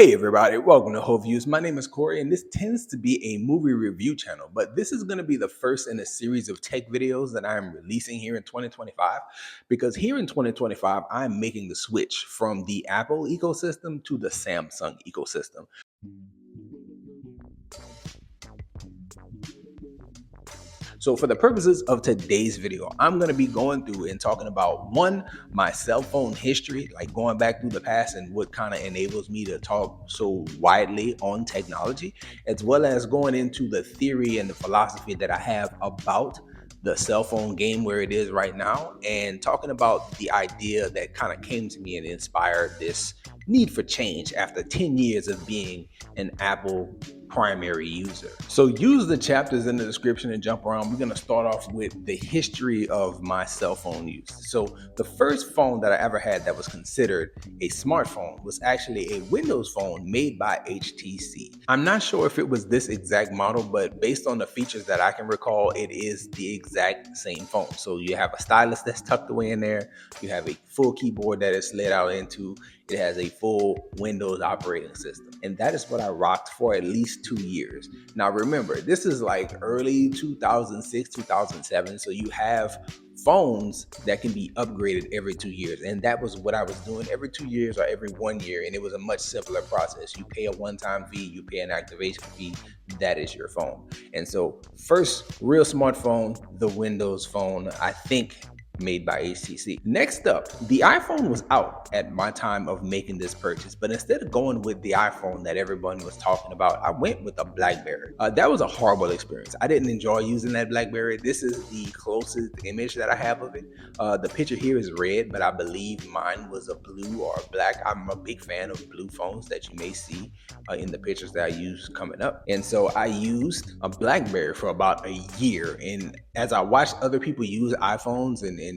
Hey everybody, welcome to Whole Views. My name is Corey and this tends to be a movie review channel, but this is going to be the first in a series of tech videos that I'm releasing here in 2025 because here in 2025 I'm making the switch from the Apple ecosystem to the Samsung ecosystem. So for the purposes of today's video, I'm going to be going through and talking about one, my cell phone history, like going back through the past and what kind of enables me to talk so widely on technology, as well as going into the theory and the philosophy that I have about the cell phone game where it is right now, and talking about the idea that kind of came to me and inspired this need for change after 10 years of being an Apple primary user. So use the chapters in the description and jump around. We're going to start off with the history of my cell phone use. So the first phone that I ever had that was considered a smartphone was actually a Windows phone made by HTC. I'm not sure if it was this exact model, but based on the features that I can recall, it is the exact same phone. So you have a stylus that's tucked away in there. You have a full keyboard that is slid out into. It has a full Windows operating system. And that is what I rocked for at least 2 years. Now, remember, this is like early 2006, 2007. So you have phones that can be upgraded every 2 years. And that was what I was doing every 2 years or every 1 year. And it was a much simpler process. You pay a one-time fee, you pay an activation fee, that is your phone. And so first real smartphone, the Windows phone, I think made by HTC. Next up, the iPhone was out at my time of making this purchase, but instead of going with the iPhone that everyone was talking about, I went with a Blackberry. That was a horrible experience. I didn't enjoy using that Blackberry. This is the closest image that I have of it. The picture here is red, but I believe mine was a blue or a black. I'm a big fan of blue phones that you may see in the pictures that I use coming up. And so I used a Blackberry for about a year. And as I watched other people use iPhones and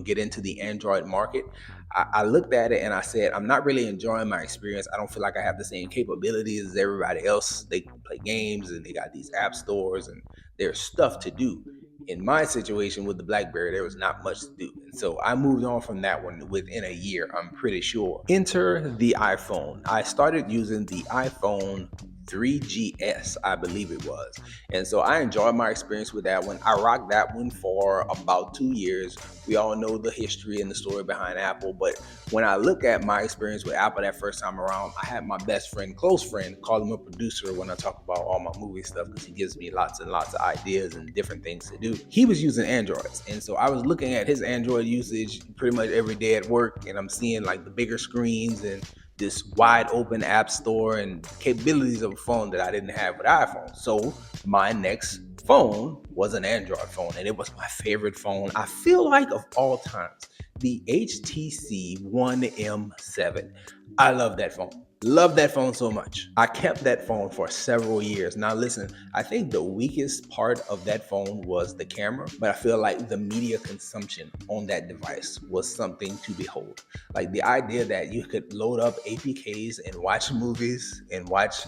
get into the Android market, I looked at it and I said, I'm not really enjoying my experience. I don't feel like I have the same capabilities as everybody else. They can play games and they got these app stores and there's stuff to do. In my situation with the Blackberry, there was not much to do. And so I moved on from that one within a year, I'm pretty sure. Enter the iPhone. I started using the iPhone 3GS, I believe it was. And so I enjoyed my experience with that one. I rocked that one for about 2 years. We all know the history and the story behind Apple, but when I look at my experience with Apple that first time around, I had my best friend, close friend, call him a producer when I talk about all my movie stuff because he gives me lots and lots of ideas and different things to do. He was using Androids, and so I was looking at his Android usage pretty much every day at work, and I'm seeing like the bigger screens and this wide open app store and capabilities of a phone that I didn't have with iPhone. So my next phone was an Android phone, and it was my favorite phone, I feel like, of all times, the HTC One M7. I love that phone. Love that phone so much. I kept that phone for several years. Now listen, I think the weakest part of that phone was the camera, but I feel like the media consumption on that device was something to behold. Like the idea that you could load up APKs and watch movies and watch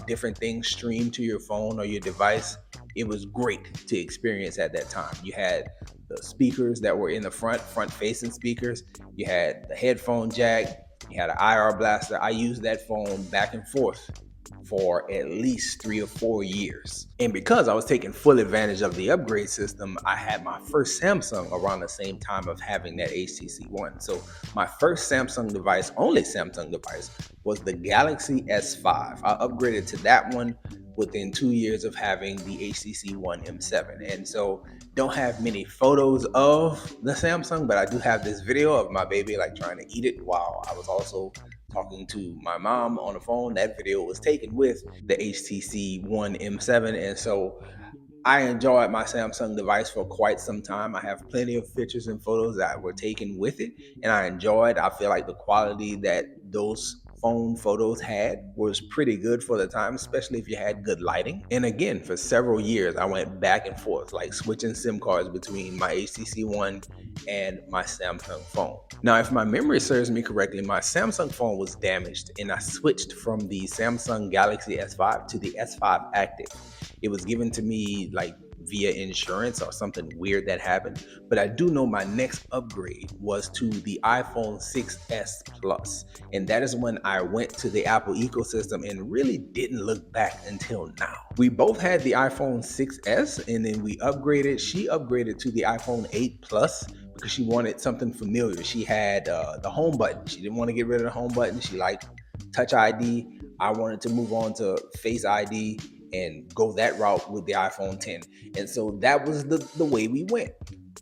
different things stream to your phone or your device, it was great to experience at that time. You had the speakers that were in the front facing speakers. You had the headphone jack. You had an IR blaster. I used that phone back and forth for at least 3 or 4 years. And because I was taking full advantage of the upgrade system, I had my first Samsung around the same time of having that HTC One. So my first Samsung device, only Samsung device, was the Galaxy S5. I upgraded to that one within 2 years of having the HTC One M7. And so don't have many photos of the Samsung, but I do have this video of my baby like trying to eat it while I was also talking to my mom on the phone. That video was taken with the HTC One M7. And so I enjoyed my Samsung device for quite some time. I have plenty of pictures and photos that were taken with it, and I feel like the quality that those phone photos had was pretty good for the time, especially if you had good lighting. And again, for several years, I went back and forth, like switching SIM cards between my HTC One and my Samsung phone. Now, if my memory serves me correctly, my Samsung phone was damaged, and I switched from the Samsung Galaxy S5 to the S5 Active. It was given to me like via insurance or something weird that happened. But I do know my next upgrade was to the iPhone 6s Plus. And that is when I went to the Apple ecosystem and really didn't look back until now. We both had the iPhone 6s, and then we upgraded. She upgraded to the iPhone 8 Plus because she wanted something familiar. She had the home button. She didn't want to get rid of the home button. She liked Touch ID. I wanted to move on to Face ID and go that route with the iPhone 10. And so that was the way we went.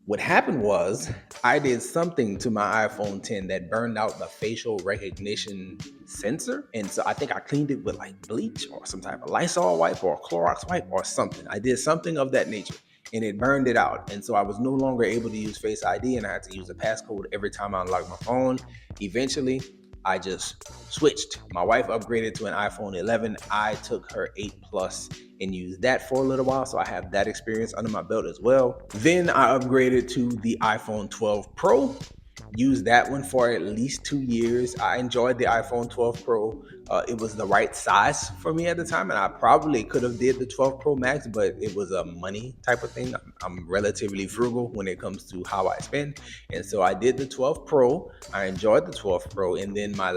What happened was I did something to my iPhone 10 that burned out the facial recognition sensor. And so I think I cleaned it with like bleach or some type of Lysol wipe or Clorox wipe or something. I did something of that nature and it burned it out. And so I was no longer able to use Face ID and I had to use a passcode every time I unlocked my phone. Eventually, I just switched. My wife upgraded to an iPhone 11. I took her 8 Plus and used that for a little while. So I have that experience under my belt as well. Then I upgraded to the iPhone 12 Pro. Used that one for at least 2 years. I enjoyed the iPhone 12 Pro. It was the right size for me at the time, and I probably could have did the 12 Pro Max, but it was a money type of thing. I'm relatively frugal when it comes to how I spend, and so I did the 12 Pro. I enjoyed the 12 Pro, and then my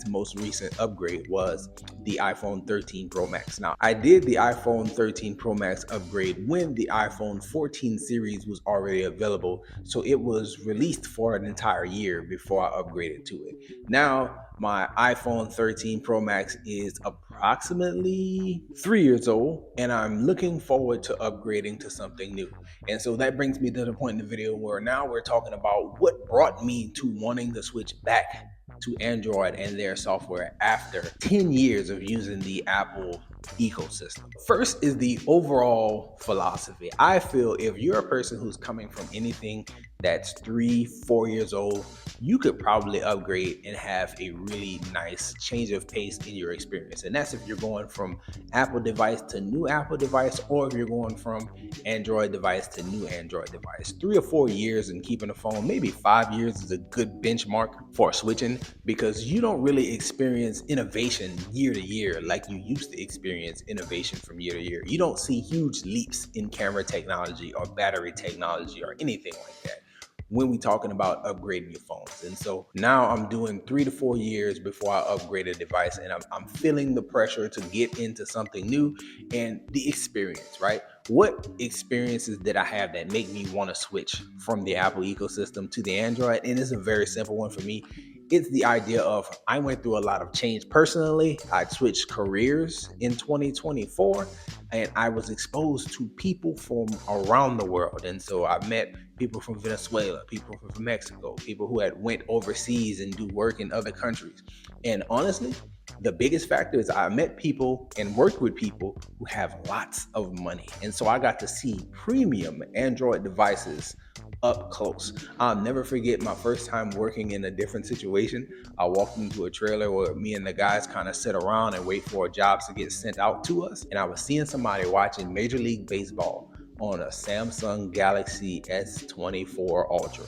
most recent upgrade was the iPhone 13 Pro Max. Now, I did the iPhone 13 Pro Max upgrade when the iPhone 14 series was already available, so it was released for an entire year before I upgraded to it. Now, my iPhone 13 Pro Max is approximately 3 years old, and I'm looking forward to upgrading to something new. And so that brings me to the point in the video where now we're talking about what brought me to wanting to switch back to Android and their software after 10 years of using the Apple ecosystem. First is the overall philosophy. I feel if you're a person who's coming from anything that's 3-4 years old, you could probably upgrade and have a really nice change of pace in your experience. And that's if you're going from Apple device to new Apple device, or if you're going from Android device to new Android device. 3 or 4 years and keeping a phone, maybe 5 years is a good benchmark for switching, because you don't really experience innovation year to year like you used to experience innovation from year to year. You don't see huge leaps in camera technology or battery technology or anything like that when we're talking about upgrading your phones. And so now I'm doing 3 to 4 years before I upgrade a device, and I'm feeling the pressure to get into something new and the experience, right? What experiences did I have that make me want to switch from the Apple ecosystem to the Android? And it's a very simple one for me. It's the idea of I went through a lot of change personally. I switched careers in 2024, and I was exposed to people from around the world. And so I met people from Venezuela, people from Mexico, people who had went overseas and do work in other countries. And honestly, the biggest factor is I met people and worked with people who have lots of money. And so I got to see premium Android devices up close. I'll never forget my first time working in a different situation. I walked into a trailer where me and the guys kind of sit around and wait for jobs to get sent out to us. And I was seeing somebody watching Major League Baseball on a Samsung Galaxy S24 Ultra.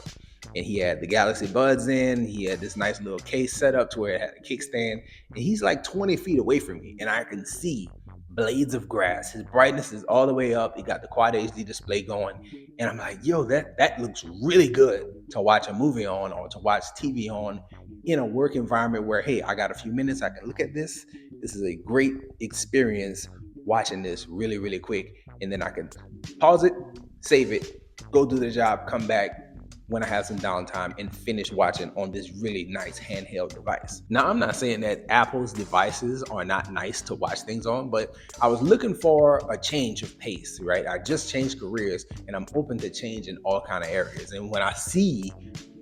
And he had the Galaxy Buds in, he had this nice little case set up to where it had a kickstand, and he's like 20 feet away from me, and I can see blades of grass. His brightness is all the way up. He got the quad HD display going, and I'm like, yo, that looks really good to watch a movie on or to watch TV on in a work environment where, hey, I got a few minutes, I can look at this. This is a great experience watching this really, really quick, and then I can pause it, save it, go do the job, come back when I have some downtime and finish watching on this really nice handheld device. Now, I'm not saying that Apple's devices are not nice to watch things on, but I was looking for a change of pace, right? I just changed careers and I'm open to change in all kind of areas. And when I see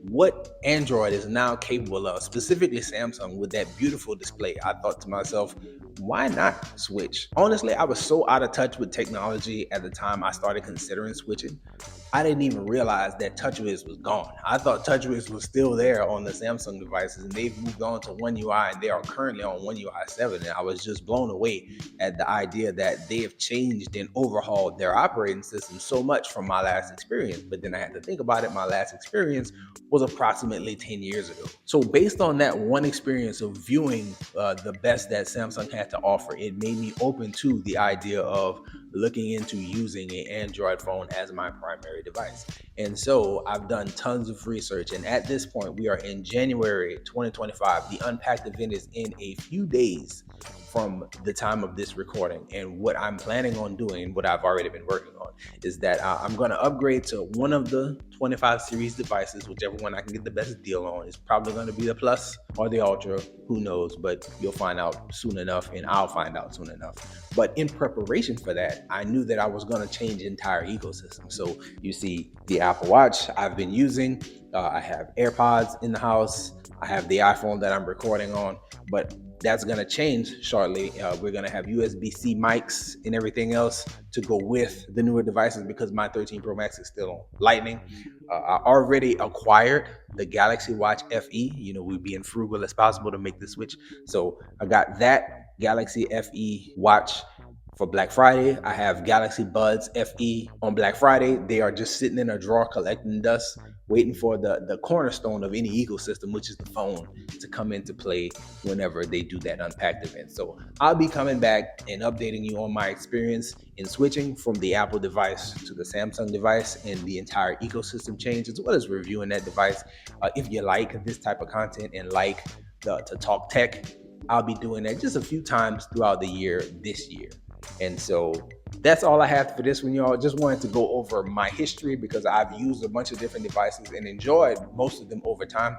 what Android is now capable of, specifically Samsung with that beautiful display, I thought to myself, why not switch? Honestly, I was so out of touch with technology at the time I started considering switching. I didn't even realize that TouchWiz was gone. I thought TouchWiz was still there on the Samsung devices, and they've moved on to One UI, and they are currently on One UI 7. And I was just blown away at the idea that they have changed and overhauled their operating system so much from my last experience. But then I had to think about it. My last experience was approximately 10 years ago. So based on that one experience of viewing the best that Samsung had to offer, it made me open to the idea of looking into using an Android phone as my primary device. And so I've done tons of research. And at this point, we are in January 2025. The Unpacked event is in a few days from the time of this recording. And what I'm planning on doing, what I've already been working on, is that I'm going to upgrade to one of the 25 series devices, whichever one I can get the best deal on. It's probably going to be the Plus or the Ultra, who knows, but you'll find out soon enough, and I'll find out soon enough. But in preparation for that, I knew that I was going to change the entire ecosystem. So you see the Apple Watch I've been using, I have AirPods in the house, I have the iPhone that I'm recording on, but that's going to change shortly. We're going to have USB-C mics and everything else to go with the newer devices because my 13 Pro Max is still on Lightning. I already acquired the Galaxy Watch FE. You know, we're being frugal as possible to make the switch. So I got that Galaxy FE watch for Black Friday. I have Galaxy Buds FE on Black Friday. They are just sitting in a drawer collecting dust, waiting for the cornerstone of any ecosystem, which is the phone, to come into play whenever they do that Unpacked event. So I'll be coming back and updating you on my experience in switching from the Apple device to the Samsung device and the entire ecosystem change, as well as reviewing that device. If you like this type of content and like to talk tech, I'll be doing that just a few times throughout the year this year. And so that's all I have for this one, y'all. Just wanted to go over my history because I've used a bunch of different devices and enjoyed most of them over time.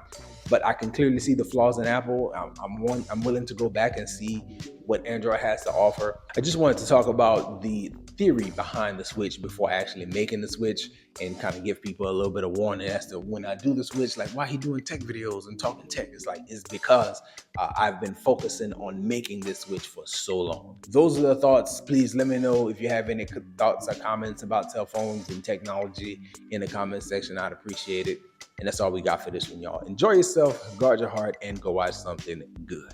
But I can clearly see the flaws in Apple. I'm willing to go back and see what Android has to offer. I just wanted to talk about the theory behind the switch before actually making the switch and kind of give people a little bit of warning as to when I do the switch, like why he doing tech videos and talking tech. It's because I've been focusing on making this switch for so long. Those are the thoughts. Please let me know if you have any thoughts or comments about cell phones and technology in the comment section. I'd appreciate it. And that's all we got for this one, y'all. Enjoy yourself, guard your heart, and go watch something good.